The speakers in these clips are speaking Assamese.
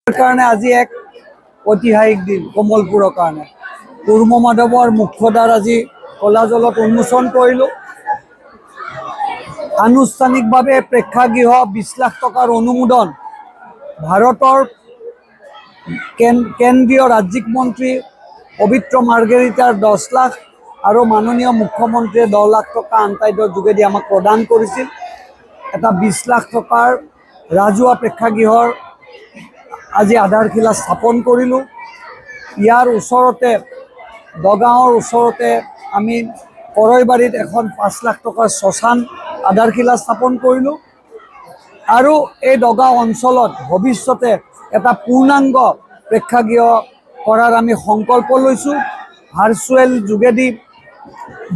কাৰণে আজি এক ঐতিহাসিক দিন কমলপুৰৰ কাৰণে কুৰ্ম মাধৱৰ মুখ্যদ্বাৰ আজি কলাজলত উন্মোচন কৰিলোঁ। আনুষ্ঠানিকভাৱে প্ৰেক্ষাগৃহ 20 লাখ টকাৰ অনুমোদন ভাৰতৰ কেন্দ্ৰীয় ৰাজ্যিক মন্ত্ৰী পবিত্ৰ মাৰ্ঘেৰিটাৰ 10 লাখ আৰু মাননীয় মুখ্যমন্ত্ৰীয়ে 10 লাখ টকা আন্তঃৰাষ্ট্ৰীয় যোগেদি আমাক প্ৰদান কৰিছিল। এটা 20 লাখ টকাৰ ৰাজহুৱা প্ৰেক্ষাগৃহৰ আজি আধাৰশিলা স্থাপন কৰিলোঁ। ইয়াৰ ওচৰতে দগাঁৱৰ ওচৰতে আমি কৰৈবাৰীত এখন 5 লাখ টকাৰ শ্মশান আধাৰশিলা স্থাপন কৰিলোঁ আৰু এই দগাঁও অঞ্চলত ভৱিষ্যতে এটা পূৰ্ণাংগ প্ৰেক্ষাগৃহ কৰাৰ আমি সংকল্প লৈছোঁ। ভাৰ্চুৱেল যোগেদি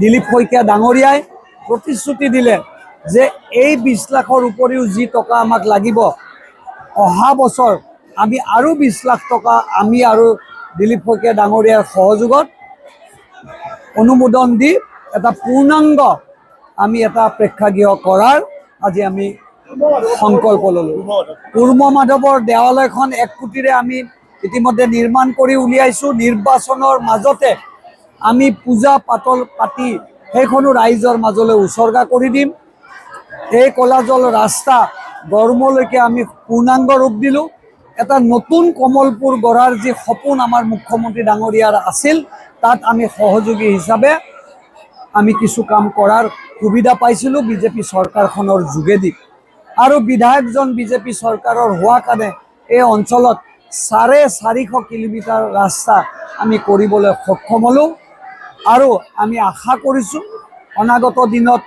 দিলীপ শইকীয়া ডাঙৰীয়াই প্ৰতিশ্ৰুতি দিলে যে এই 20 লাখৰ উপৰিও যি টকা আমাক লাগিব অহা বছৰ আমি আৰু 20 লাখ টকা আমি আৰু দিলীপ শইকীয়া ডাঙৰীয়াৰ সহযোগত অনুমোদন দি এটা পূৰ্ণাংগ আমি এটা প্ৰেক্ষাগৃহ কৰাৰ আজি আমি সংকল্প ল'লোঁ। কুৰ্ম মাধৱৰ দেৱালয়খন 1 কোটিৰে আমি ইতিমধ্যে নিৰ্মাণ কৰি উলিয়াইছোঁ। নিৰ্বাচনৰ মাজতে আমি পূজা পাতল পাতি সেইখনো ৰাইজৰ মাজলৈ উচৰ্গা কৰি দিম। এই কলাজল ৰাস্তা গড়মূৰলৈকে আমি পূৰ্ণাংগ ৰূপ দিলোঁ। এটা নতুন কমলপুৰ গঢ়াৰ যি সপোন আমাৰ মুখ্যমন্ত্ৰী ডাঙৰীয়াৰ আছিল, তাত আমি সহযোগী হিচাপে আমি কিছু কাম কৰাৰ সুবিধা পাইছিলোঁ বিজেপি চৰকাৰখনৰ যোগেদি। আৰু বিধায়কজন বিজেপি চৰকাৰৰ হোৱা কাৰণে এই অঞ্চলত 450 কিলোমিটাৰ ৰাস্তা আমি কৰিবলৈ সক্ষম হ'লোঁ। আৰু আমি আশা কৰিছোঁ অনাগত দিনত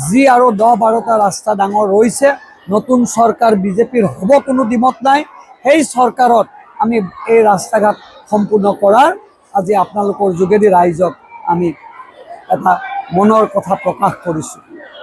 যি আৰু 10-12টা ৰাস্তা ডাঙৰ ৰৈছে, নতুন চৰকাৰ বিজেপিৰ হ'ব কোনো দিমত নাই। সেই চৰকাৰত আমি এই ৰাস্তা ঘাট সম্পূৰ্ণ কৰাৰ আজি আপোনালোকৰ যোগেদি ৰাইজক আমি এটা মনৰ কথা প্ৰকাশ কৰিছোঁ।